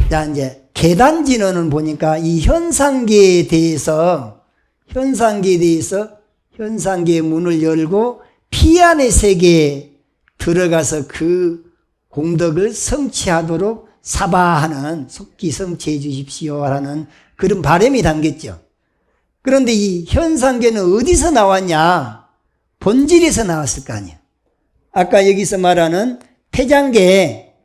자, 이제 계단진언은 보니까 이 현상계에 대해서 현상계의 문을 열고 피안의 세계에 들어가서 그 공덕을 성취하도록 사바하는, 속기 성취해 주십시오 하는 그런 바람이 담겼죠. 그런데 이 현상계는 어디서 나왔냐? 본질에서 나왔을 거 아니에요. 아까 여기서 말하는 태장계의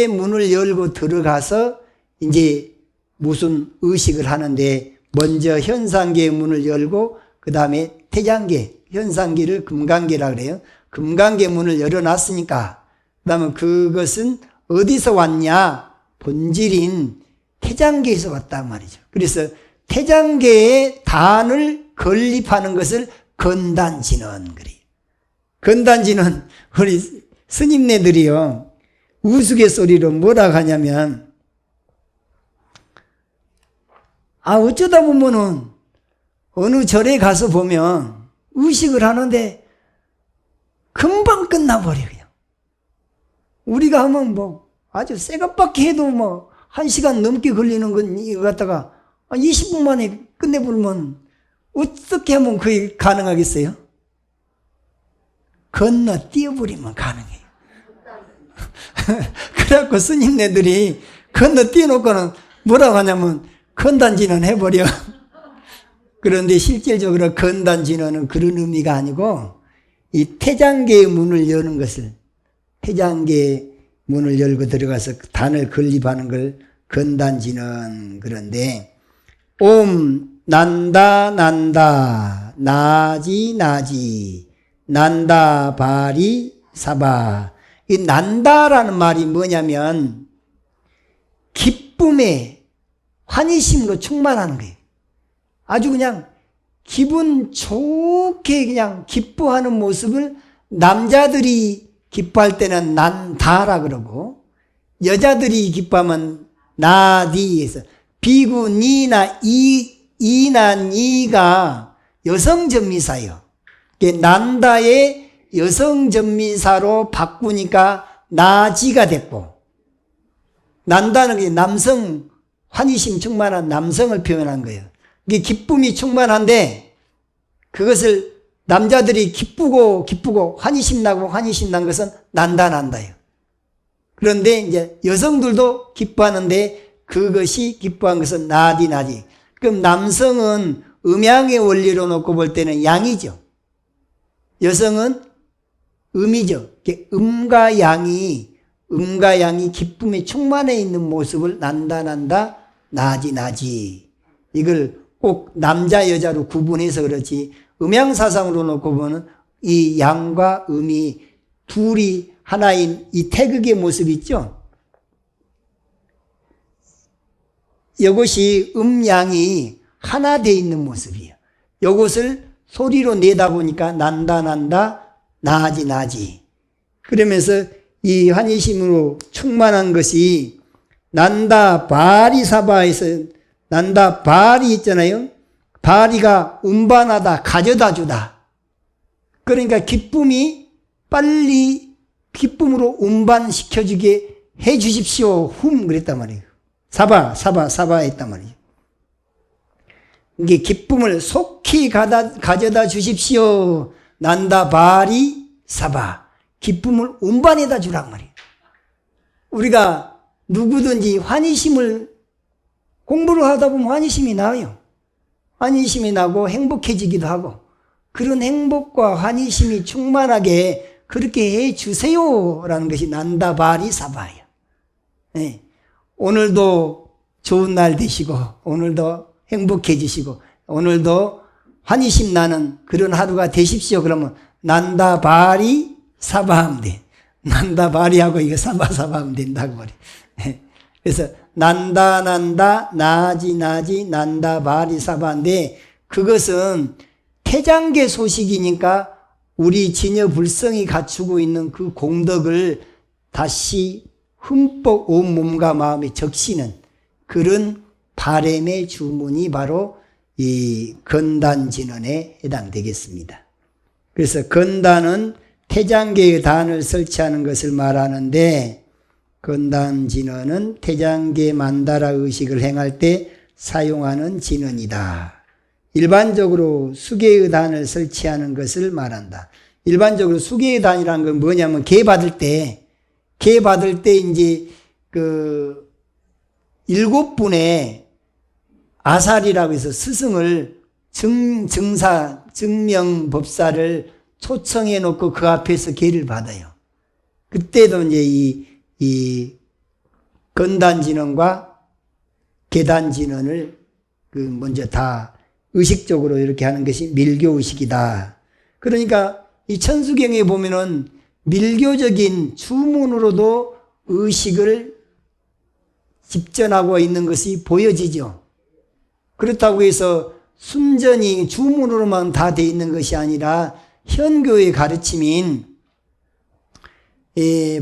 문을 열고 들어가서 이제 무슨 의식을 하는데, 먼저 현상계의 문을 열고 그 다음에 태장계, 현상계를 금강계라 그래요. 금강계 문을 열어놨으니까 그 다음에 그것은 어디서 왔냐? 본질인 태장계에서 왔단 말이죠. 그래서 태장계의 단을 건립하는 것을 건단진언 그래요. 건단진언 우리 스님네들이요, 우스갯소리로 뭐라 하냐면, 어쩌다 보면은 어느 절에 가서 보면 의식을 하는데 금방 끝나버려요. 우리가 하면 뭐 아주 새것밖에 해도 뭐 1시간 넘게 걸리는 건 이거 갖다가 20분 만에 끝내버리면 어떻게 하면 그게 가능하겠어요? 건너뛰어버리면 가능해요. 그래갖고 스님네들이 건너뛰어놓고는 뭐라고 하냐면 건단진언 해버려. 그런데 실질적으로 건단진언은 그런 의미가 아니고, 이 태장계의 문을 여는 것을, 태장계의 문을 열고 들어가서 단을 건립하는 걸 건단진언. 그런데 옴 난다 난다 나지 나지 난다 바리 사바. 이 난다라는 말이 뭐냐면 기쁨에 환희심으로 충만하는 거예요. 아주 그냥 기분 좋게 그냥 기뻐하는 모습을 남자들이 기뻐할 때는 난다라 그러고, 여자들이 기뻐하면 나디에서 비구 니나 이나 니가 여성 전미사예요. 난다의 여성 전미사로 바꾸니까 나지가 됐고, 난다는 게 남성 환희심 충만한 남성을 표현한 거예요. 이게 기쁨이 충만한데 그것을 남자들이 기쁘고 환희심 나고 환희심 난 것은 난다예요. 그런데 이제 여성들도 기뻐하는데 그것이 기뻐한 것은 나디. 그럼 남성은 음양의 원리로 놓고 볼 때는 양이죠. 여성은 음이죠. 음과 양이 기쁨에 충만해 있는 모습을 난다 나지. 이걸 꼭 남자 여자로 구분해서 그렇지, 음양사상으로 놓고 보면 이 양과 음이 둘이 하나인 이 태극의 모습 있죠. 이것이 음양이 하나 되어 있는 모습이에요. 이것을 소리로 내다 보니까 난다 나지. 그러면서 이 환희심으로 충만한 것이 난다 바리사바에서, 난다 바리 있잖아요. 바리가 운반하다, 가져다 주다. 그러니까 기쁨이 빨리 기쁨으로 운반시켜주게 해 주십시오. 그랬단 말이에요. 사바 했단 말이에요. 이게 기쁨을 속히 가져다 주십시오. 난다 바리 사바. 기쁨을 운반해다 주란 말이에요. 우리가 누구든지 환희심을 공부를 하다 보면 환희심이 나요. 환희심이 나고 행복해지기도 하고, 그런 행복과 환희심이 충만하게 그렇게 해 주세요라는 것이 난다 바리 사바예요. 네. 오늘도 좋은 날 되시고, 오늘도 행복해지시고, 오늘도 환희심 나는 그런 하루가 되십시오. 그러면 난다 바리 사바하면 돼. 난다 바리하고 이거 사바하면 된다고 말이에요. 그래서 난다 나지 난다 바리 사바인데, 그것은 태장계 소식이니까 우리 진여불성이 갖추고 있는 그 공덕을 다시 흠뻑 온 몸과 마음에 적시는 그런 바람의 주문이 바로 이 건단진언에 해당되겠습니다. 그래서 건단은 태장계의 단을 설치하는 것을 말하는데 건단진언은 태장계 만다라 의식을 행할 때 사용하는 진언이다. 일반적으로 수계의 단을 설치하는 것을 말한다. 일반적으로 수계의 단이라는 건 뭐냐면 계 받을 때 이제 그 7분의 아살이라고 해서 스승을 증명법사를 초청해 놓고 그 앞에서 계를 받아요. 그때도 이제 이 건단진언과 계단진언을 그 먼저 다 의식적으로 이렇게 하는 것이 밀교의식이다. 그러니까 이 천수경에 보면은 밀교적인 주문으로도 의식을 집전하고 있는 것이 보여지죠. 그렇다고 해서 순전히 주문으로만 다 돼 있는 것이 아니라 현교의 가르침인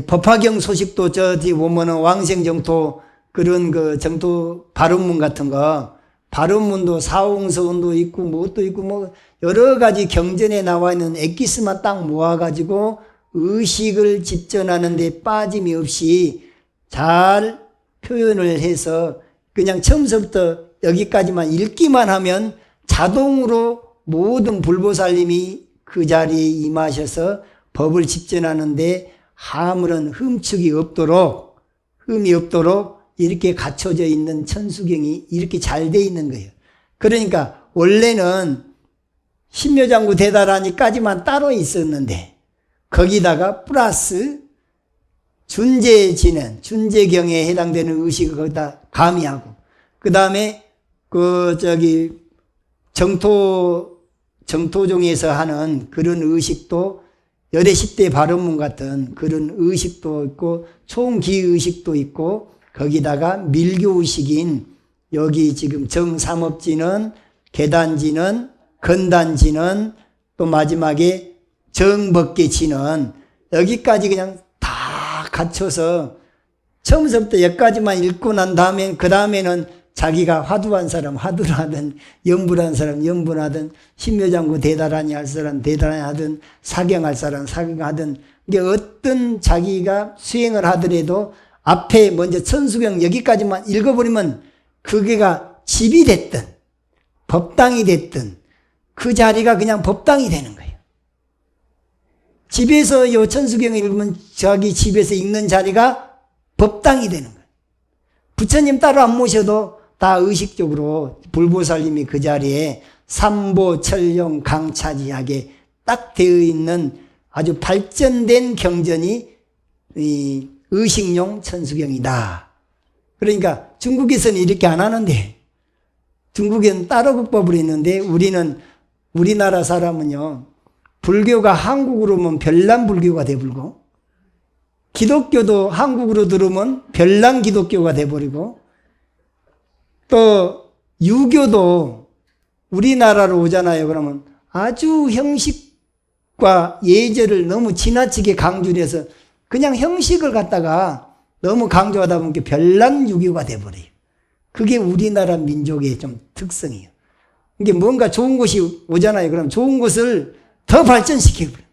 법화경 소식도 저기 보면은 왕생정토 그런 그 정토 발언문 같은 거 발언문도 사홍서원도 있고 뭣도 있고 뭐 여러 가지 경전에 나와 있는 엑기스만 딱 모아가지고 의식을 집전하는 데 빠짐이 없이 잘 표현을 해서 그냥 처음부터 여기까지만 읽기만 하면 자동으로 모든 불보살님이 그 자리에 임하셔서 법을 집전하는데 아무런 흠이 없도록 이렇게 갖춰져 있는 천수경이 이렇게 잘 돼 있는 거예요. 그러니까 원래는 신묘장구 대다라니까지만 따로 있었는데 거기다가 플러스 준제경에 해당되는 의식을 거기다 가미하고 그 다음에 정토종에서 하는 그런 의식도 열애 10대 발언문 같은 그런 의식도 있고 총기의식도 있고 거기다가 밀교의식인 여기 지금 정삼업진은 계단진은 건단진은 또 마지막에 정법계진은 여기까지 그냥 다 갖춰서 처음부터 여기까지만 읽고 난 다음에 그 다음에는 자기가 화두한 사람 화두를 하든 염불한 사람 염불하든 신묘장구 대다라니 할 사람 대다라니 하든 사경할 사람 사경하든 이게 어떤 자기가 수행을 하더라도 앞에 먼저 천수경 여기까지만 읽어버리면 그게가 집이 됐든 법당이 됐든 그 자리가 그냥 법당이 되는 거예요. 집에서 요 천수경을 읽으면 자기 집에서 읽는 자리가 법당이 되는 거예요. 부처님 따로 안 모셔도 다 의식적으로 불보살님이 그 자리에 삼보, 철령, 강차지하게 딱 되어 있는 아주 발전된 경전이 이 의식용 천수경이다. 그러니까 중국에서는 이렇게 안 하는데 중국에는 따로 국법을 했는데 우리나라 사람은요 불교가 한국으로 오면 별난불교가 돼버리고 기독교도 한국으로 들어오면 별난 기독교가 돼버리고 또 유교도 우리나라로 오잖아요. 그러면 아주 형식과 예절을 너무 지나치게 강조를 해서 그냥 형식을 갖다가 너무 강조하다 보니까 별난 유교가 돼버려요. 그게 우리나라 민족의 좀 특성이에요. 이게 뭔가 좋은 곳이 오잖아요. 그럼 좋은 곳을 더 발전시켜버려요.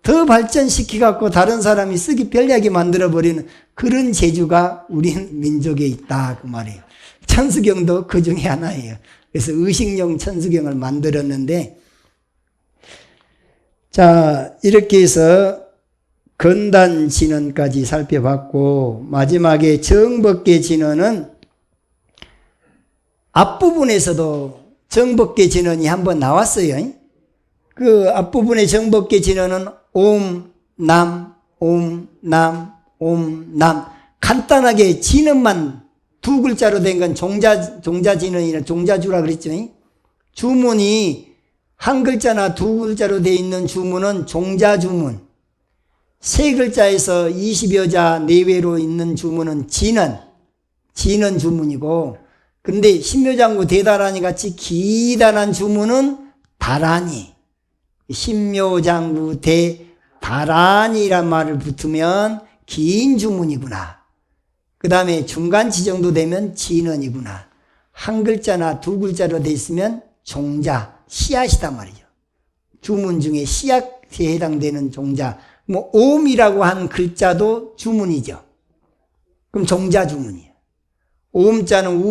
더 발전시켜갖고 다른 사람이 쓰기 편리하게 만들어버리는 그런 재주가 우리 민족에 있다. 그 말이에요. 천수경도 그 중에 하나예요. 그래서 의식용 천수경을 만들었는데, 자, 이렇게 해서 건단 진언까지 살펴봤고, 마지막에 정법계 진언은 앞부분에서도 정법계 진언이 한번 나왔어요. 그 앞부분의 정법계 진언은 옴, 남, 옴, 남, 옴, 남. 간단하게 진언만 두 글자로 된 건 종자진언이나 종자주라 그랬죠. 주문이 한 글자나 두 글자로 되어 있는 주문은 종자주문. 세 글자에서 20여 자 내외로 있는 주문은 진언 주문이고, 근데 신묘장구 대다라니 같이 기단한 주문은 다라니. 신묘장구 대다라니란 말을 붙으면 긴 주문이구나. 그 다음에 중간치 정도 되면 진언이구나. 한 글자나 두 글자로 돼 있으면 종자, 씨앗이단 말이죠. 주문 중에 해당되는 종자. 뭐 옴이라고 하는 글자도 주문이죠. 그럼 종자 주문이에요. 옴자는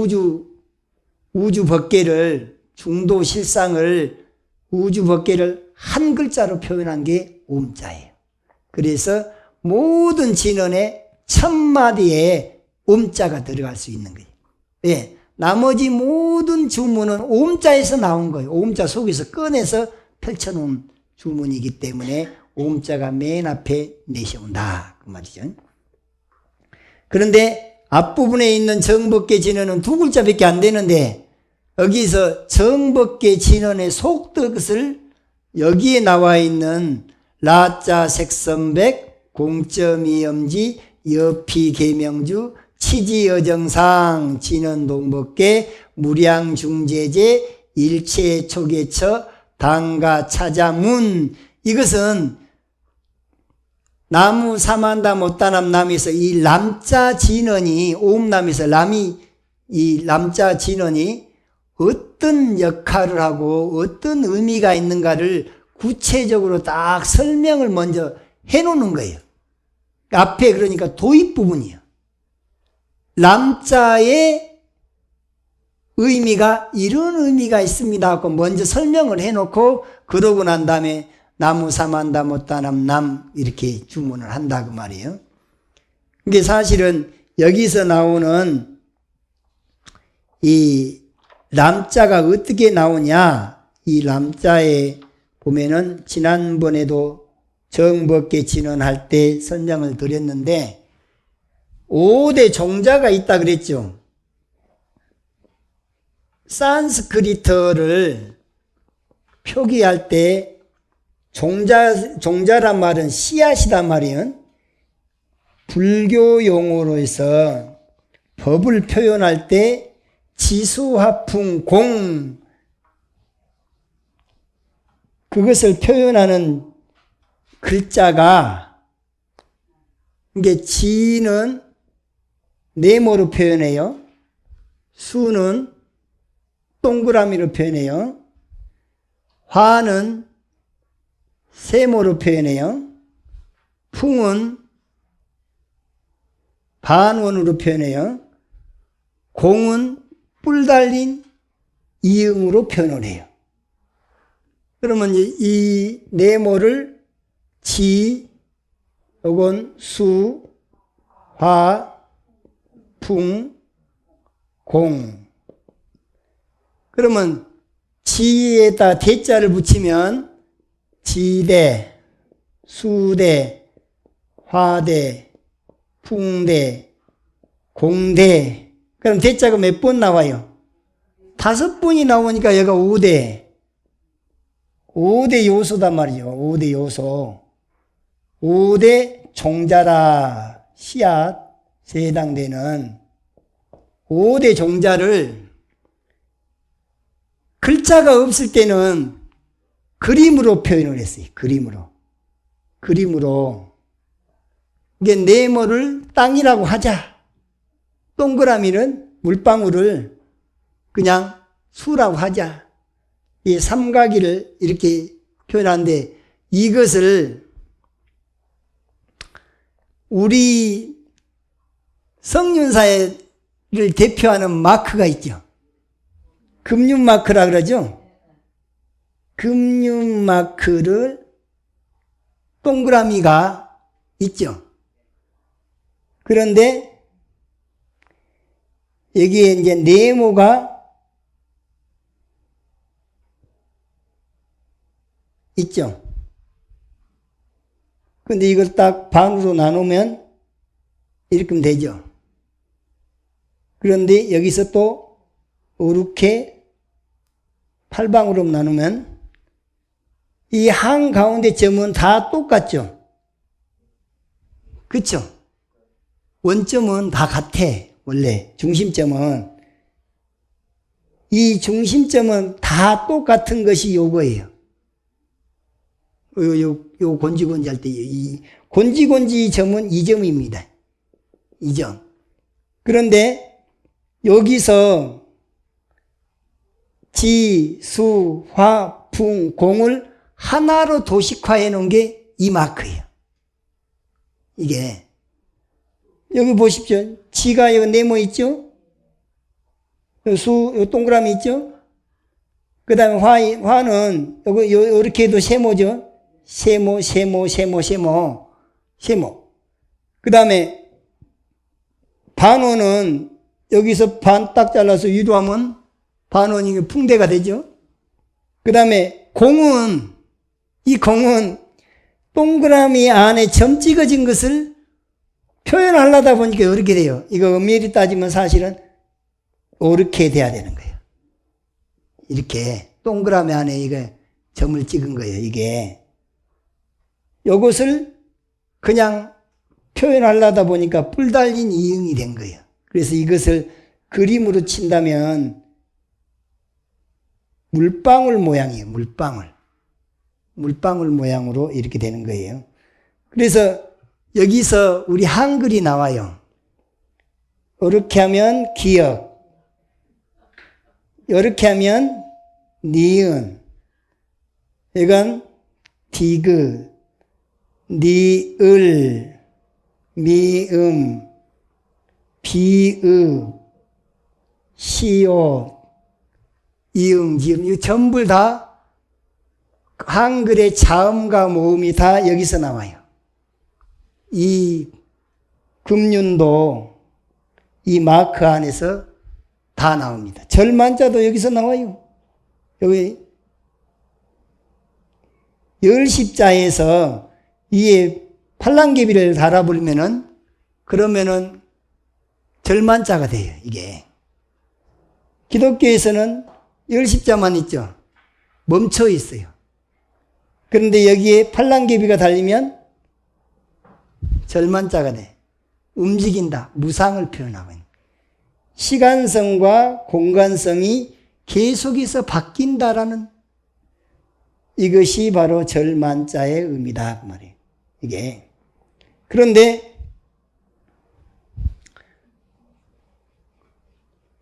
우주 법계를, 중도 실상을, 우주 법계를 한 글자로 표현한 게 옴자예요. 그래서 모든 진언에 1000마디에 옴자가 들어갈 수 있는 거예요. 예, 나머지 모든 주문은 옴자에서 나온 거예요. 옴자 속에서 꺼내서 펼쳐놓은 주문이기 때문에 옴자가 맨 앞에 내세운다 그 말이죠. 그런데 앞부분에 있는 정법계 진언은 두 글자밖에 안 되는데 여기서 정법계 진언의 속뜻을 여기에 나와 있는 라자 색선백 공점이염지 여피계명주 치지여정상 진언동법계 무량중재제 일체초계처 당가차자문 이것은 나무 사만다 못다남 남에서 이 람자 진언이 옴남에서 람이 이 람자 진언이 어떤 역할을 하고 어떤 의미가 있는가를 구체적으로 딱 설명을 먼저 해놓는 거예요. 앞에 그러니까 도입 부분이에요. 람자의 의미가 이런 의미가 있습니다 하고 먼저 설명을 해놓고 그러고 난 다음에 나무 사만다 못다남 남 이렇게 주문을 한다 그 말이에요. 이게 사실은 여기서 나오는 이 람자가 어떻게 나오냐, 이 람자에 보면은 지난번에도 정법계 진언할 때 설명을 드렸는데 5대 종자가 있다 그랬죠. 산스크리트를 표기할 때 종자란 말은 씨앗이란 말이에요. 불교 용어로서 법을 표현할 때 지수화풍 공 그것을 표현하는 글자가 이게 지는 네모로 표현해요. 수는 동그라미로 표현해요. 화는 세모로 표현해요. 풍은 반원으로 표현해요. 공은 뿔 달린 이응으로 표현을 해요. 그러면 이 네모를 지, 요건 수, 화, 풍, 공. 그러면 지에다 대자를 붙이면 지대, 수대, 화대, 풍대, 공대. 그럼 대자가 몇 번 나와요? 5번이 나오니까 얘가 5대. 5대 요소단 말이죠. 5대 요소. 5대 종자라 씨앗에 해당되는 5대 종자를 글자가 없을 때는 그림으로 표현을 했어요. 그림으로. 이게 네모를 땅이라고 하자. 동그라미는 물방울을 그냥 수라고 하자. 이 삼각이를 이렇게 표현하는데 이것을 우리 성륜사를 대표하는 마크가 있죠. 금륜마크라 그러죠. 금륜마크를 동그라미가 있죠. 그런데 여기에 이제 네모가 있죠. 근데 이걸 딱 반으로 나누면 이렇게 되죠. 그런데 여기서 또 이렇게 8방으로 나누면 이 한가운데 점은 다 똑같죠. 그쵸? 원점은 다 같아. 원래 중심점은. 이 중심점은 다 똑같은 것이 요거예요. 요 곤지곤지 할 때 이 곤지곤지 점은 2점입니다. 2점. 그런데 여기서 지, 수, 화, 풍, 공을 하나로 도식화해 놓은 게 이 마크예요. 이게 여기 보십시오. 지가 여기 네모 있죠? 요 동그라미 있죠? 그 다음에 화는 요거 요렇게 해도 세모죠? 세모. 그 다음에 반원은 여기서 반 딱 잘라서 위로하면 반원이 풍대가 되죠? 그 다음에 이 공은 동그라미 안에 점 찍어진 것을 표현하려다 보니까 이렇게 돼요. 이거 엄밀히 따지면 사실은 이렇게 돼야 되는 거예요. 이렇게 동그라미 안에 이거 점을 찍은 거예요. 이게 요것을 그냥 표현하려다 보니까 뿔 달린 이응이 된 거예요. 그래서 이것을 그림으로 친다면 물방울 모양이에요. 물방울 모양으로 이렇게 되는 거예요. 그래서 여기서 우리 한글이 나와요. 이렇게 하면 기역, 이렇게 하면 니은, 이건 디귿, 니을, 미음, 비읍, 시옷, 이응, 지음, 이 전부 다 한글의 자음과 모음이 다 여기서 나와요. 이 금륜도 이 마크 안에서 다 나옵니다. 절만자도 여기서 나와요. 여기 열십자에서 위에 팔랑개비를 달아버리면은 그러면은 절만자가 돼요. 이게 기독교에서는 열십자만 있죠. 멈춰 있어요. 그런데 여기에 팔랑개비가 달리면 절만자가 돼. 움직인다. 무상을 표현하고 있는. 시간성과 공간성이 계속해서 바뀐다라는 이것이 바로 절만자의 의미다. 그 말이에요. 이게. 그런데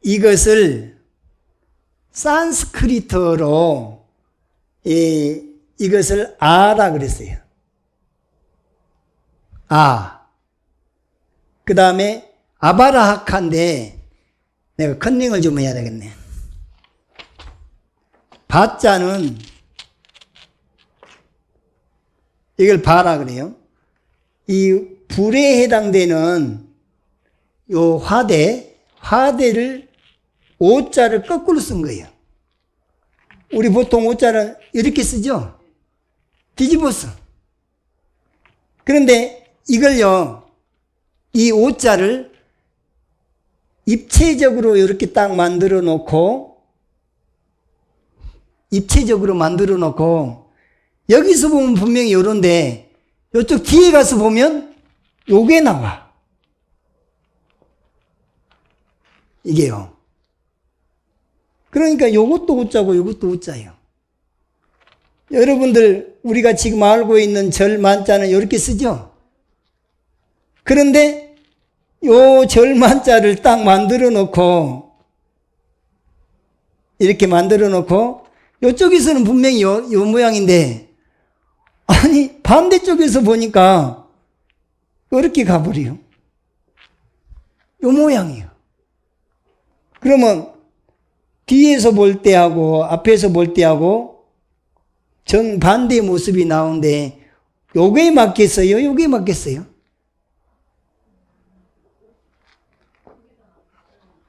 이것을 산스크리트어로 이것을 아라 그랬어요. 그 다음에 아바라하카인데 내가 컨닝을 좀 해야 되겠네. 바자는 이걸 바라 그래요. 이 불에 해당되는 요 화대를 오자를 거꾸로 쓴 거예요. 우리 보통 오자를 이렇게 쓰죠? 뒤집었어. 그런데 이걸요, 이 오자를 입체적으로 이렇게 딱 만들어 놓고, 여기서 보면 분명히 요런데, 요쪽 뒤에 가서 보면 요게 나와. 이게요. 그러니까 요것도 오자고 요것도 오자예요. 여러분들 우리가 지금 알고 있는 절만자는 이렇게 쓰죠. 그런데 요 절만자를 딱 만들어 놓고 이렇게 만들어 놓고 요쪽에서는 분명히 요 모양인데 아니 반대쪽에서 보니까 이렇게 가버려요. 요 모양이에요. 그러면 뒤에서 볼 때하고 앞에서 볼 때하고 정반대의 모습이 나오는데 요게 맞겠어요? 요게 맞겠어요?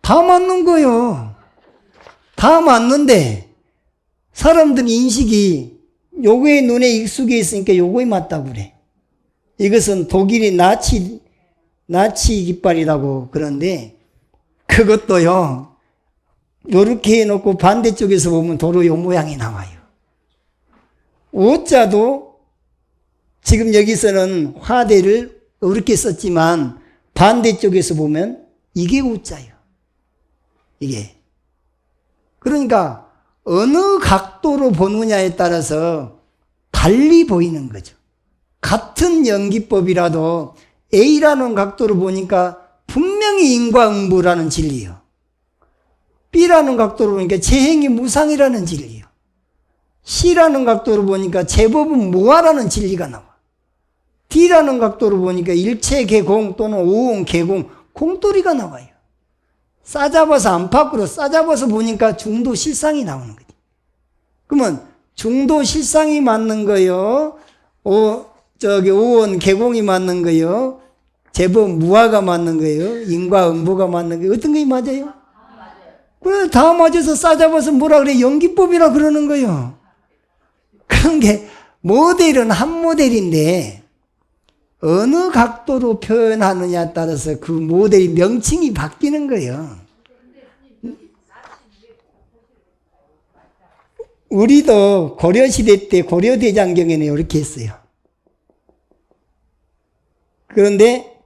다 맞는 거요. 다 맞는데 사람들 인식이 요거의 눈에 익숙해 있으니까 요거에 맞다고 그래. 이것은 독일이 나치 깃발이라고 그러는데 그것도요. 요렇게 해놓고 반대쪽에서 보면 도로 요 모양이 나와요. 오자도 지금 여기서는 화대를 이렇게 썼지만 반대쪽에서 보면 이게 오자예요. 이게. 그러니까 어느 각도로 보느냐에 따라서 달리 보이는 거죠. 같은 연기법이라도 A라는 각도로 보니까 분명히 인과응보라는 진리예요. B라는 각도로 보니까 재행이 무상이라는 진리예요. C라는 각도로 보니까 제법은 무아라는 진리가 나와. D라는 각도로 보니까 일체 개공 또는 오온 개공, 공돌이가 나와요. 싸잡아서 안팎으로 싸잡아서 보니까 중도 실상이 나오는 거지. 그러면 중도 실상이 맞는 거요, 오온 개공이 맞는 거요, 제법 무아가 맞는 거예요, 인과 응보가 맞는 거예요. 어떤 게 맞아요? 그래, 다 맞아서 싸잡아서 뭐라 그래? 연기법이라 그러는 거예요. 그런 게 모델은 한 모델인데 어느 각도로 표현하느냐에 따라서 그 모델이 명칭이 바뀌는 거예요. 우리도 고려시대 때 고려대장경에는 이렇게 했어요. 그런데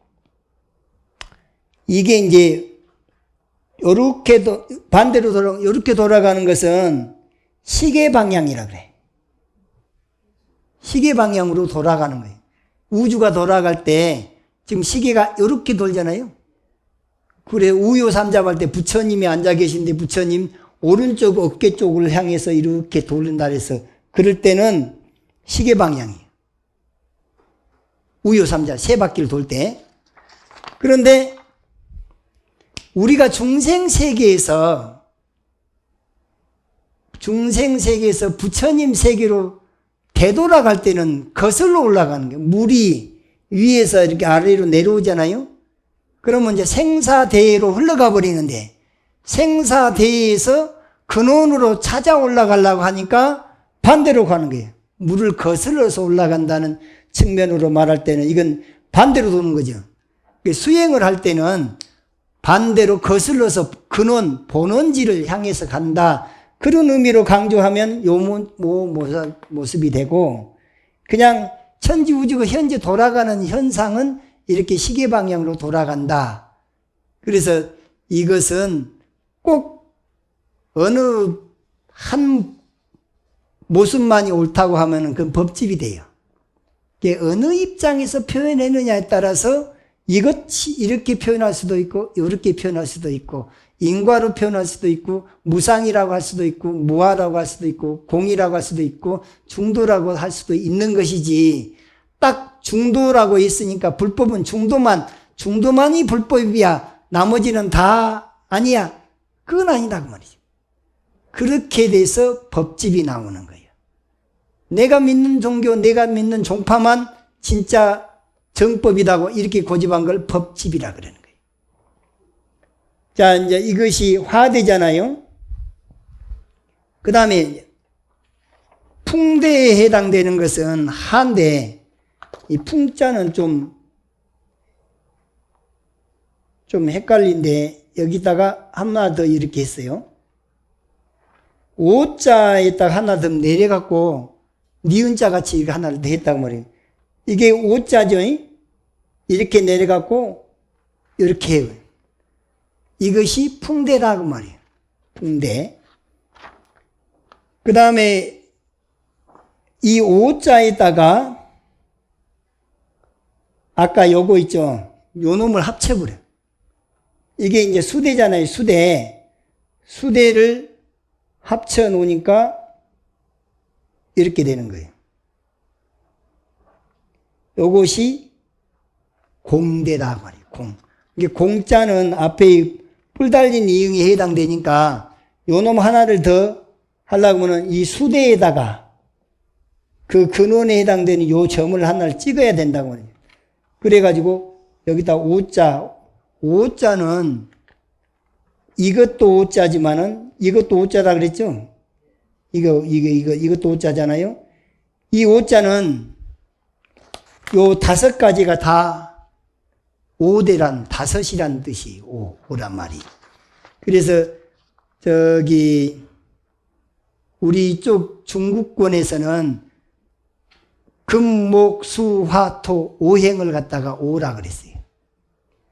이게 이제 요렇게도 반대로 요렇게 돌아가는 것은 시계 방향이라 그래. 시계 방향으로 돌아가는 거예요. 우주가 돌아갈 때 지금 시계가 요렇게 돌잖아요. 그래, 우유 삼잡할 때 부처님이 앉아 계신데 부처님 오른쪽 어깨 쪽을 향해서 이렇게 돌린다 그래서 그럴 때는 시계 방향이에요. 우유 삼잡 세 바퀴를 돌 때. 그런데 우리가 중생세계에서 부처님 세계로 되돌아갈 때는 거슬러 올라가는 거예요. 물이 위에서 이렇게 아래로 내려오잖아요. 그러면 이제 생사대해로 흘러가 버리는데 생사대해에서 근원으로 찾아 올라가려고 하니까 반대로 가는 거예요. 물을 거슬러서 올라간다는 측면으로 말할 때는 이건 반대로 도는 거죠. 수행을 할 때는 반대로 거슬러서 근원, 본원지를 향해서 간다. 그런 의미로 강조하면 요 모습이 되고, 그냥 천지우주가 현재 돌아가는 현상은 이렇게 시계 방향으로 돌아간다. 그래서 이것은 꼭 어느 한 모습만이 옳다고 하면 그건 법집이 돼요. 어느 입장에서 표현했느냐에 따라서 이것이 이렇게 표현할 수도 있고 이렇게 표현할 수도 있고 인과로 표현할 수도 있고 무상이라고 할 수도 있고 무아라고 할 수도 있고 공이라고 할 수도 있고 중도라고 할 수도 있는 것이지, 딱 중도라고 했으니까 불법은 중도만이 불법이야 나머지는 다 아니야, 그건 아니다 그 말이죠. 그렇게 돼서 법집이 나오는 거예요. 내가 믿는 종교, 내가 믿는 종파만 진짜 정법이라고 이렇게 고집한 걸 법집이라 그러는 거예요. 자, 이제 이것이 화대잖아요. 그 다음에 풍대에 해당되는 것은 한데, 이 풍자는 좀 헷갈린데 여기다가 하나 더 이렇게 했어요. 오자에다가 하나 더 내려갖고 니은자 같이 이렇게 하나를 더 했다고 말해요. 이게 오자죠. 이렇게 내려갖고 이렇게 해요. 이것이 풍대라고 말이에요. 풍대. 그 다음에 이 오자에다가 아까 요거 있죠. 요 놈을 합쳐버려요. 이게 이제 수대잖아요. 수대를 합쳐 놓으니까 이렇게 되는 거예요. 요것이 공대다 말이에요. 공. 이게 공자는 앞에 뿔 달린 이응에 해당되니까 요 놈 하나를 더 하려고 하면 이 수대에다가 그 근원에 해당되는 요 점을 하나를 찍어야 된다고 말이에요. 그래가지고 여기다 오자는 이것도 오자지만은 이것도 오자라 그랬죠? 이것도 오자잖아요? 이 오자는 요 5가지가 다 오대란, 다섯이란 뜻이 오란 말이. 그래서 우리 이쪽 중국권에서는 금, 목, 수, 화, 토, 오행을 갖다가 오라 그랬어요.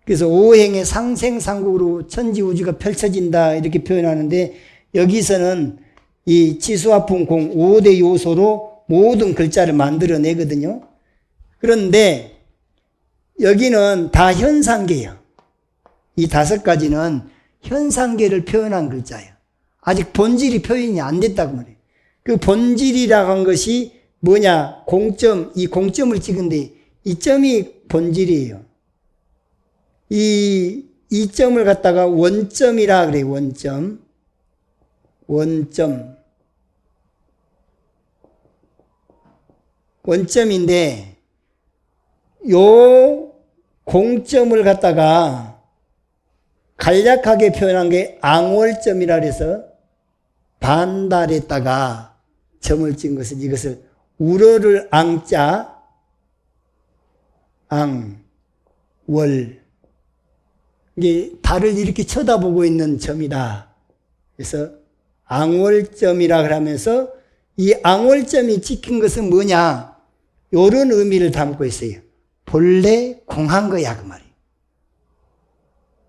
그래서 오행의 상생상국으로 천지우주가 펼쳐진다 이렇게 표현하는데, 여기서는 이 지수화풍 공 5대 요소로 모든 글자를 만들어내거든요. 그런데 여기는 다 현상계예요. 이 5가지는 현상계를 표현한 글자예요. 아직 본질이 표현이 안 됐다고 말해요. 그 본질이라고 한 것이 뭐냐? 공점, 이 공점을 찍은데 이 점이 본질이에요. 이 점을 갖다가 원점이라 그래요. 원점인데 요 공점을 갖다가 간략하게 표현한 게 앙월점이라 그래서 반달에다가 점을 찍은 것은 이것을 우러를 앙자 앙월, 이게 달을 이렇게 쳐다보고 있는 점이다. 그래서 앙월점이라 그러면서 이 앙월점이 찍힌 것은 뭐냐? 이런 의미를 담고 있어요. 본래 공한 거야 그 말이에요.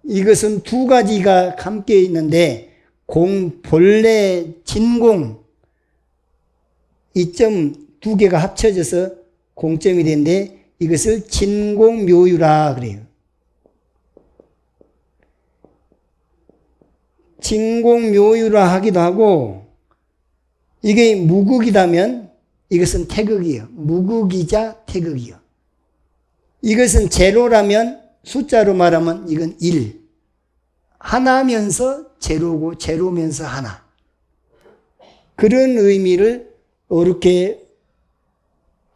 이것은 두 가지가 함께 있는데 본래 진공, 이 점 두 개가 합쳐져서 공점이 되는데 이것을 진공묘유라 그래요. 진공묘유라 하기도 하고, 이게 무극이라면 이것은 태극이요. 무극이자 태극이요. 이것은 제로라면 숫자로 말하면 이건 1. 하나면서 제로고 제로면서 하나. 그런 의미를 이렇게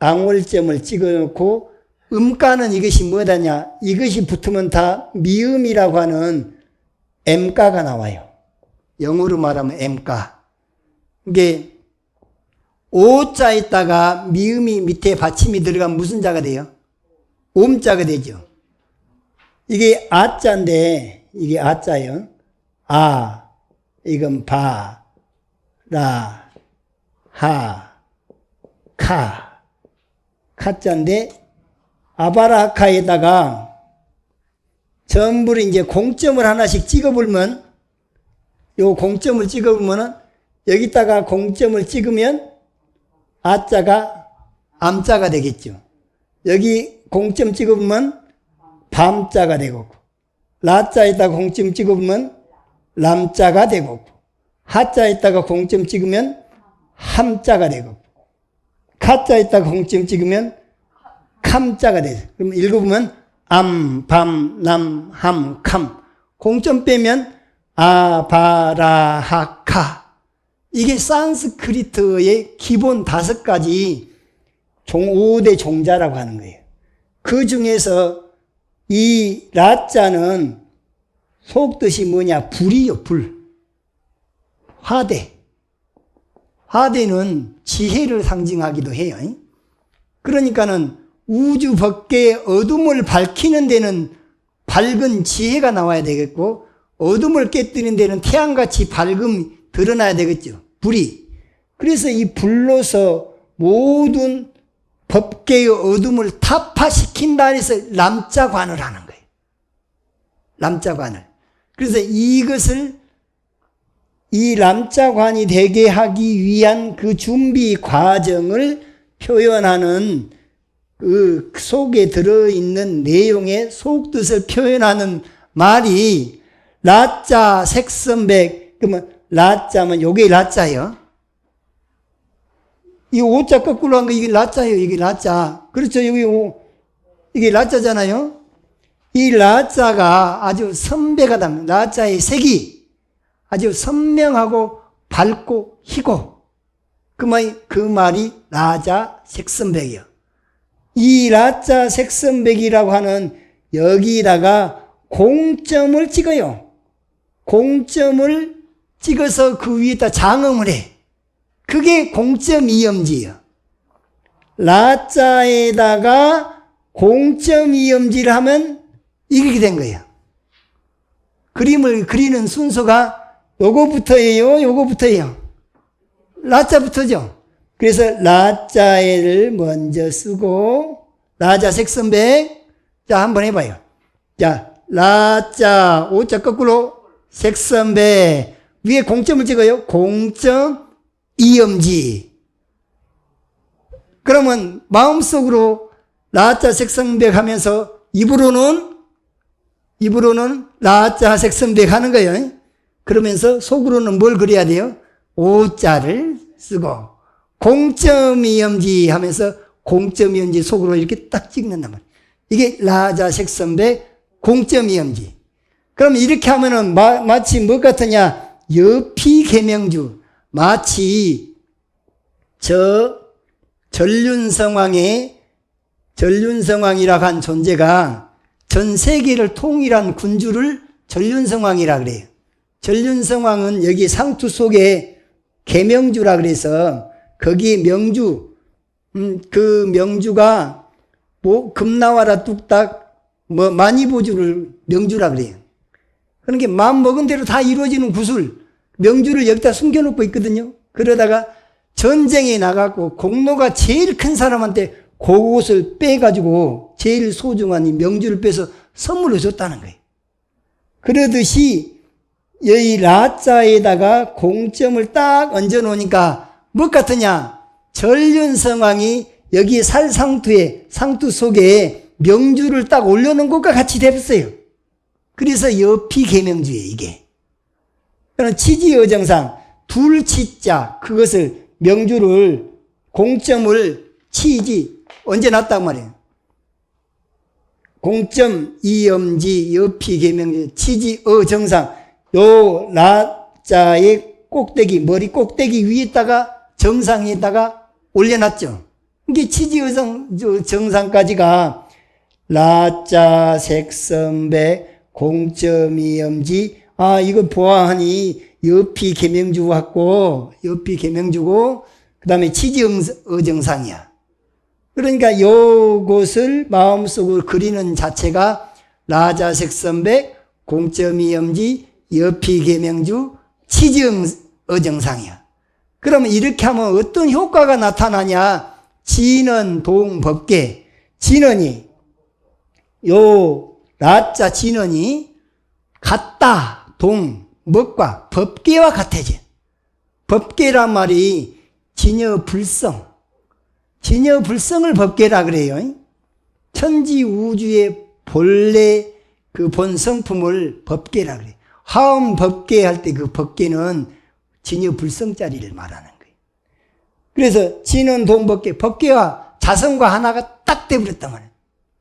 앙월점을 찍어놓고, 음가는 이것이 뭐다냐? 이것이 붙으면 다 미음이라고 하는 M가가 나와요. 영어로 말하면 M가. 이게 오자에다가 미음이 밑에 받침이 들어가면 무슨 자가 돼요? 옴자가 되죠. 이게 아자인데, 이게 아자요. 아, 이건 바, 라, 하, 카. 카자인데, 아바라카에다가 전부를 이제 공점을 하나씩 찍어보면, 요 공점을 찍어보면은, 여기다가 공점을 찍으면, 아자가 암자가 되겠죠. 여기 공점 찍어보면, 밤자가 되고, 라자에다가 공점 찍어보면, 람자가 되고, 하자에다가 공점 찍으면, 함자가 되고, 카자에다가 공점 찍으면, 캄자가 되죠. 그럼 읽어보면, 암, 밤, 남, 함, 캄. 공점 빼면, 아바라하카. 이게 산스크리트의 기본 5가지 5대 종자라고 하는 거예요. 그 중에서 이 라자는 속뜻이 뭐냐? 불이요, 불. 화대. 화대는 지혜를 상징하기도 해요. 그러니까는 우주 밖에 어둠을 밝히는 데는 밝은 지혜가 나와야 되겠고, 어둠을 깨뜨리는 데는 태양같이 밝음이 드러나야 되겠죠. 불이. 그래서 이 불로서 모든 법계의 어둠을 타파시킨다 해서 람자관을 하는 거예요. 람자관을. 그래서 이것을 이 람자관이 되게 하기 위한 그 준비 과정을 표현하는 그 속에 들어있는 내용의 속뜻을 표현하는 말이 라자 색선백. 그러면 라자면 요게 라자예요. 이 오자 거꾸로 한 거 이게 라자예요. 이게 라자. 그렇죠. 여기 이게 라자잖아요. 이 라자가 아주 선배가답니다. 라자의 색이 아주 선명하고 밝고 희고, 그 말이 라자 색선백이요. 이 라자 색선백이라고 하는 여기다가 공점을 찍어요. 공점을 찍어서 그 위에다 장음을 해. 그게 공점 이음지예요. 라자에다가 공점 이음지를 하면 이렇게 된 거예요. 그림을 그리는 순서가 요거부터예요, 요거부터예요. 라자부터죠. 그래서 라자에를 먼저 쓰고, 라자 색선백. 자, 한번 해봐요. 자, 라자, 오자 거꾸로, 색선백. 위에 공점을 찍어요. 공점, 이음지. 그러면 마음속으로 라자 색선백 하면서 입으로는 라자 색선백 하는 거예요. 그러면서 속으로는 뭘 그려야 돼요? 오자를 쓰고 공점이염지 하면서 공점이염지 속으로 이렇게 딱 찍는단 말이에요. 이게 라자색선백 공점이염지. 그럼 이렇게 하면은 마치 뭐 같으냐? 여피계명주. 마치 전륜성왕이라고 한 존재가 전 세계를 통일한 군주를 전륜성왕이라 그래요. 전륜성왕은 여기 상투 속에 계명주라 그래서 거기 명주, 그 명주가 뭐 금나와라 뚝딱 뭐 만이보주를 명주라 그래요. 그러니까 마음 먹은 대로 다 이루어지는 구슬, 명주를 여기다 숨겨놓고 있거든요. 그러다가 전쟁에 나가고 공로가 제일 큰 사람한테 그것을 빼가지고 제일 소중한 이 명주를 빼서 선물로 줬다는 거예요. 그러듯이 여기 라자에다가 공점을 딱 얹어 놓으니까 뭐 같으냐? 전륜성왕이 여기 살상투에 상투 속에 명주를 딱 올려놓은 것과 같이 됐어요. 그래서 여피계명주예요, 이게. 그럼 치지어정상 둘치자 그것을 명주를 공점을 치지 언제 놨단 말이에요. 공점 이염지 여피계명주 치지어정상 요 라자의 꼭대기 머리 꼭대기 위에다가 정상에다가 올려놨죠. 이게 치지어정상까지가 라자 색선백 공점이염지 이거 보아하니 여피계명주 같고 여피계명주고 그 다음에 치지어정상이야. 그러니까 요것을 마음속으로 그리는 자체가 라자색선백 공점이염지 여피계명주 치지어정상이야. 그러면 이렇게 하면 어떤 효과가 나타나냐? 진언 동법계 진언이 요 라자 진언이 같다 동 법과 법계와 같아져. 법계란 말이 진여불성 진여불성을 법계라 그래요. 천지우주의 본래 그 본성품을 법계라 그래요. 화엄 법계 할 때 그 법계는 진여불성자리를 말하는 거예요. 그래서 진은 동법계 법계와 자성과 하나가 딱 돼버렸단 말이에요.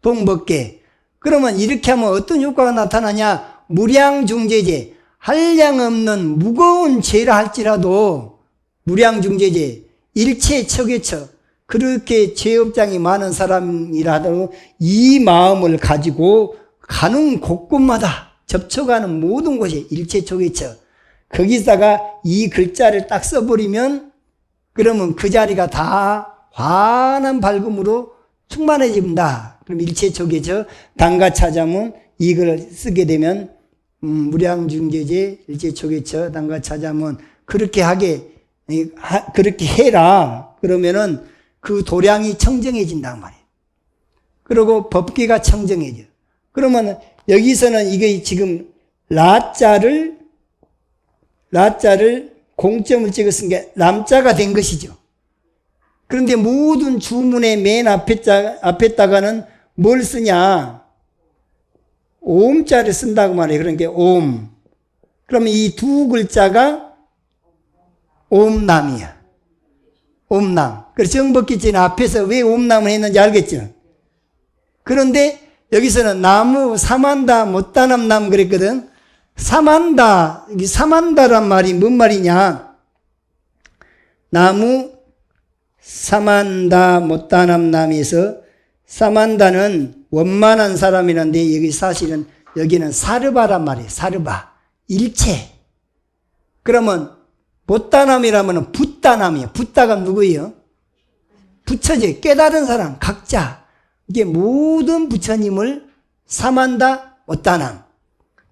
동법계. 그러면 이렇게 하면 어떤 효과가 나타나냐? 무량중재제 한량없는 무거운 죄라 할지라도 무량중재제 일체처계처 그렇게 죄업장이 많은 사람이라도 이 마음을 가지고 가는 곳곳마다 접촉하는 모든 곳이 일체초계처 거기다가 이 글자를 딱 써버리면 그러면 그 자리가 다 환한 밝음으로 충만해집니다. 그럼 일체초계처 단가차자문 이걸 쓰게 되면 무량중재제 일체초계처 단가차자문 그렇게 그렇게 해라. 그러면은 그 도량이 청정해진단 말이에요. 그리고 법계가 청정해져. 그러면 여기서는 이게 지금 라자를 공점을 찍었으니까 람자가 된 것이죠. 그런데 모든 주문의 맨 앞에다가는 뭘 쓰냐? 옴자를 쓴다고 말해요. 그러니까 옴. 그러면 이 두 글자가 옴남이야. 옴남. 그래서 정법기진 앞에서 왜 옴남을 했는지 알겠죠? 그런데 여기서는 나무 사만다 못다남남 그랬거든. 사만다란 말이 뭔 말이냐? 나무 사만다 못다남남에서 사만다는 원만한 사람이란데 여기 사실은 여기는 사르바란 말이에요. 사르바. 일체. 그러면 못다남이라면 붓다남이에요. 붓다가 누구예요? 부처제 깨달은 사람 각자. 이게 모든 부처님을 사만다 못다남.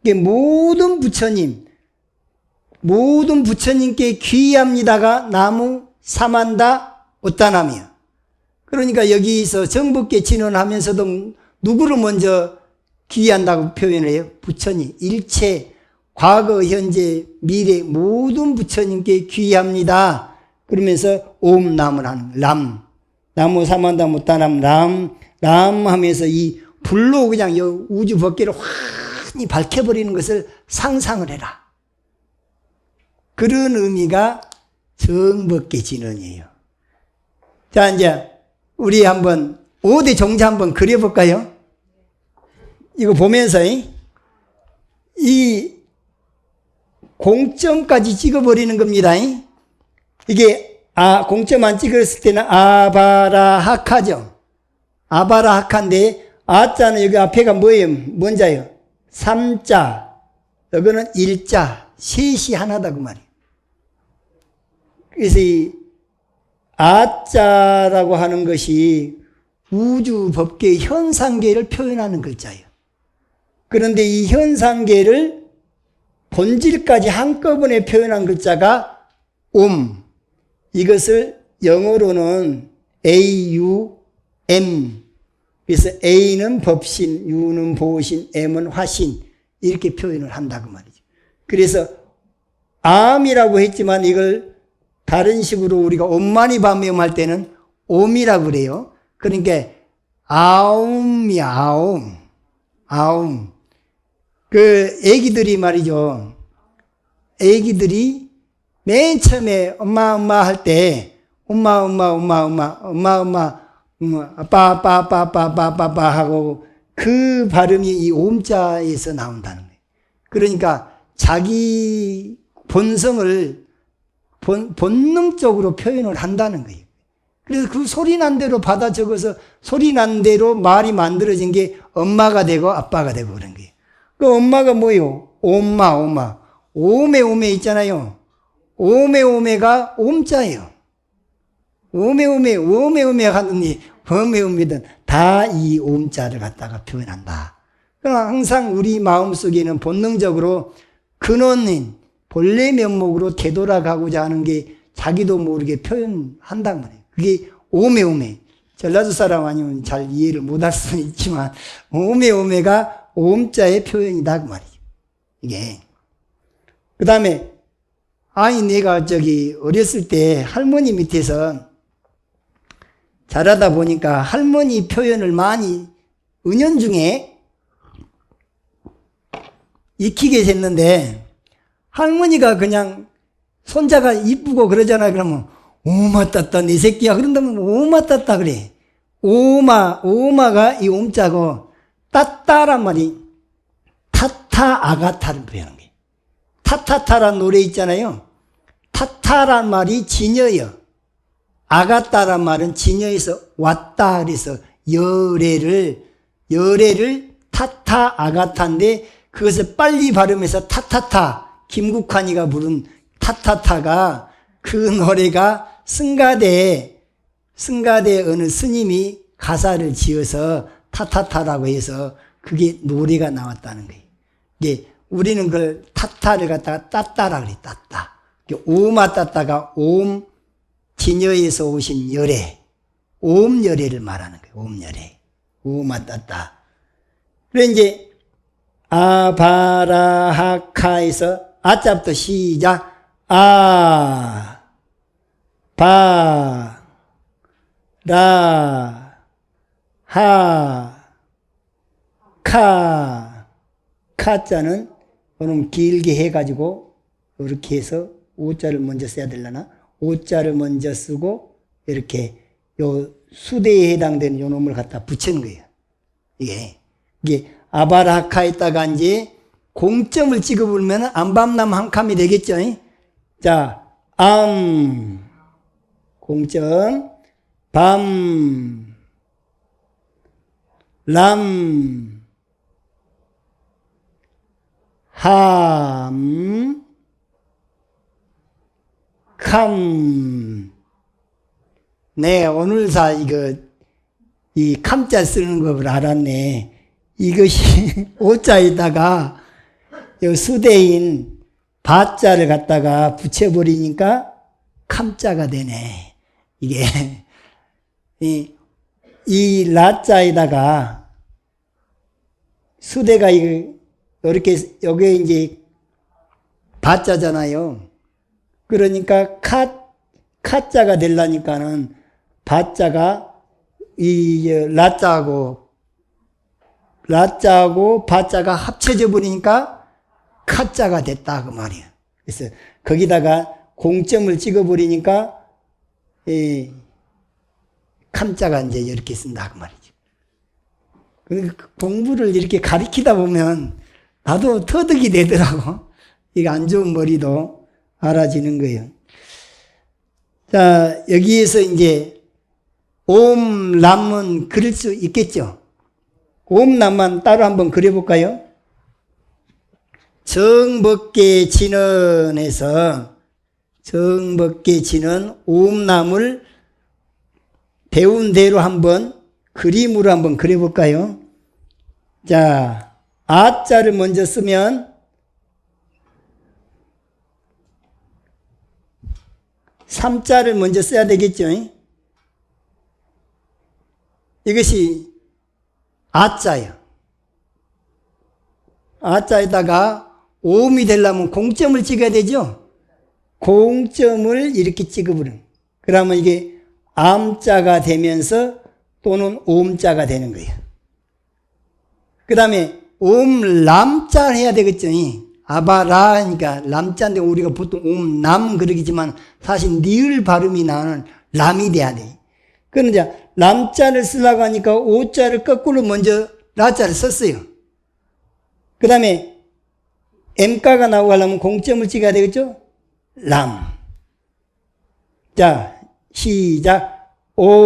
이게 모든 부처님께 귀의합니다가 나무 사만다 못다남이야. 그러니까 여기서 정법계 진언하면서도 누구를 먼저 귀의한다고 표현을 해요? 부처님. 일체 과거, 현재, 미래 모든 부처님께 귀의합니다. 그러면서 옴남을 하는 람. 나무 사만다 못다남 람 하면서 이 불로 그냥 우주 법계를 환히 밝혀버리는 것을 상상을 해라. 그런 의미가 정법계 진언이에요. 자, 이제 우리 한번 5대 종자 한번 그려볼까요? 이거 보면서 이 공점까지 찍어버리는 겁니다. 이게 공점 안 찍었을 때는 아바라하카죠. 아바라하카인데 아자는 여기 앞에가 뭐예요? 뭔자요? 3자, 여기는 1자, 셋이 하나다 그 말이에요. 그래서 이 아자라고 하는 것이 우주 법계의 현상계를 표현하는 글자예요. 그런데 이 현상계를 본질까지 한꺼번에 표현한 글자가 이것을 영어로는 AUM. 그래서 A는 법신, U는 보신, M은 화신 이렇게 표현을 한다고 말이죠. 그래서 암이라고 했지만 이걸 다른 식으로 우리가 엄마니 밤염 할 때는 옴이라고 그래요. 그러니까 아움이야, 아움. 그 애기들이 말이죠. 애기들이 맨 처음에 엄마 할 때 엄마 아빠 하고 그 발음이 이 옴자에서 나온다는 거예요. 그러니까 자기 본성을 본능적으로 표현을 한다는 거예요. 그래서 그 소리 난 대로 받아 적어서 소리 난 대로 말이 만들어진 게 엄마가 되고 아빠가 되고 그런 거예요. 그 엄마가 뭐예요? 엄마. 오메 있잖아요. 오메가 옴자예요. 오메 하더니 범메움이든 다 이 옴자를 갖다가 표현한다. 그러나 항상 우리 마음속에는 본능적으로 근원인 본래 면목으로 되돌아가고자 하는 게 자기도 모르게 표현한단 말이에요. 그게 오메. 전라도 사람 아니면 잘 이해를 못할 수는 있지만 오메가 옴자의 표현이다 그 말이죠. 이게. 그 다음에 내가 어렸을 때 할머니 밑에서 자라다 보니까 할머니 표현을 많이 은연중에 익히게 됐는데 할머니가 그냥 손자가 이쁘고 그러잖아요. 그러면 오마 따따 내 새끼야 그런다면 오마 따따 그래. 오마가 이 옴자고 따따란 말이 타타 아가타를 표현한 거예요. 타타타란 노래 있잖아요. 타타란 말이 진여예요. 아가따란 말은 진여에서 왔다 그래서 열애를 타타 아가타인데 그것을 빨리 발음해서 타타타 김국환이가 부른 타타타가 그 노래가 승가대 어느 스님이 가사를 지어서 타타타라고 해서 그게 노래가 나왔다는 거예요. 이게 우리는 그걸 타타를 갖다가 따따라 그래 따따. 오마 따따가 옴 진여에서 오신 열애, 옴열애를 말하는 거예요. 옴열애, 오마 따따. 그래 이제 아바라하카에서 아자부터 시작. 아, 바, 라, 하, 카자는 오늘 길게 해가지고 이렇게 해서 오자를 먼저 써야 되려나? 오자를 먼저 쓰고 이렇게 요 수대에 해당되는 요 놈을 갖다 붙이는 거예요. 이게 아바라카에다가 이제 공점을 찍어보면 안밤남 한 칸이 되겠죠. 자, 공점, 람, 네, 오늘사 이 캄자 쓰는 법을 알았네. 이것이 오자에다가 요 수대인 바자를 갖다가 붙여버리니까 캄자가 되네. 이게, 이 라자에다가 수대가 이렇게, 여기에 이제 바자잖아요. 그러니까 카자가 되려니까는 바자가 이 라자하고 바자가 합쳐져 버리니까 카자가 됐다 그 말이에요. 그래서 거기다가 공점을 찍어버리니까 캄자가 이제 이렇게 쓴다 그 말이죠. 그러니까 공부를 이렇게 가리키다 보면 나도 터득이 되더라고. 이게 안 좋은 머리도 알아지는 거예요. 자, 여기에서 이제 옴람은 그릴 수 있겠죠. 옴람만 따로 한번 그려볼까요? 정법계 진언에서 정법계 진언 옴람을 배운 대로 한번 그림으로 한번 그려볼까요? 자, 아자를 먼저 쓰면 삼자를 먼저 써야 되겠죠. 이것이 아자예요. 아자에다가 오음이 되려면 공점을 찍어야 되죠. 공점을 이렇게 찍어버려요. 그러면 이게 암자가 되면서 또는 오음자가 되는 거예요. 그 다음에 옴람자 해야 되겠죠. 아바라니까 람자인데 우리가 보통 옴남 그러기지만 사실 니을 발음이 나는 람이 돼야 돼. 그럼 이제 람자를 쓰려고 하니까 오자를 거꾸로 먼저 라자를 썼어요. 그 다음에 엠가가 나오고 하려면 공점을 찍어야 되겠죠? 람. 자, 시작. 옴,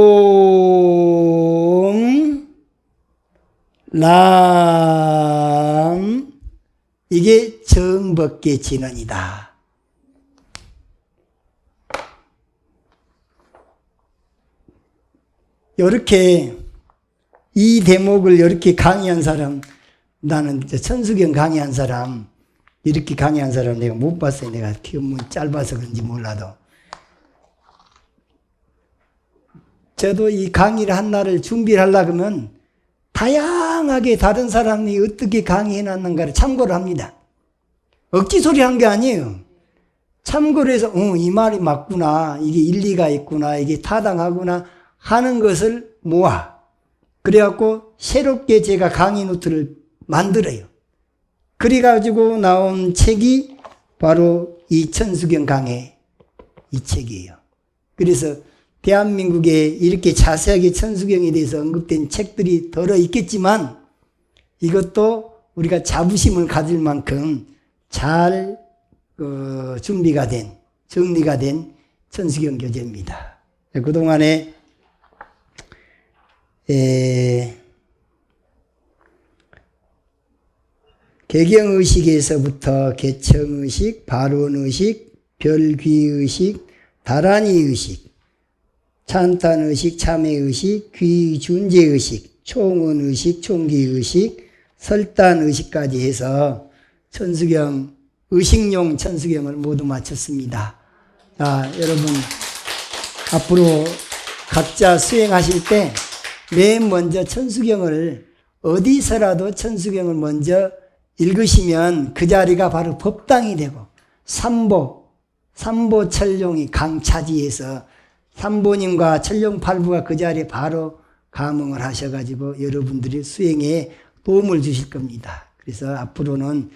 람. 이게 정법계 진언이다. 이렇게 이 대목을 이렇게 강의한 사람, 나는 천수경 강의한 사람, 이렇게 강의한 사람 내가 못 봤어요. 내가 기억문 짧아서 그런지 몰라도. 저도 이 강의를 한 날을 준비를 하려고 하면 다양하게 다른 사람이 어떻게 강의해 놨는가를 참고를 합니다. 억지 소리 한 게 아니에요. 참고를 해서 이 말이 맞구나, 이게 일리가 있구나, 이게 타당하구나 하는 것을 모아. 그래갖고 새롭게 제가 강의 노트를 만들어요. 그래가지고 나온 책이 바로 이 천수경 강해 이 책이에요. 그래서 대한민국에 이렇게 자세하게 천수경에 대해서 언급된 책들이 더러 있겠지만 이것도 우리가 자부심을 가질 만큼 잘 준비가 된, 정리가 된 천수경 교재입니다. 그동안에 개경의식에서부터 개청의식, 발원의식, 별귀의식, 다란이의식, 찬탄의식, 참회의식, 귀준제의식, 총언의식, 총기의식, 설단의식까지 해서 천수경, 의식용 천수경을 모두 마쳤습니다. 자, 여러분 앞으로 각자 수행하실 때 맨 먼저 천수경을 어디서라도 천수경을 먼저 읽으시면 그 자리가 바로 법당이 되고 삼보 천룡이 강차지에서 삼보님과 천룡팔부가 그 자리에 바로 감흥을 하셔가지고 여러분들이 수행에 도움을 주실 겁니다. 그래서 앞으로는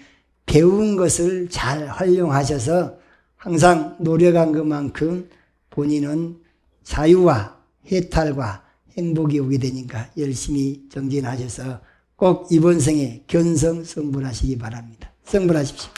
배운 것을 잘 활용하셔서 항상 노력한 것만큼 본인은 자유와 해탈과 행복이 오게 되니까 열심히 정진하셔서 꼭 이번 생에 견성성불하시기 바랍니다. 성불하십시오.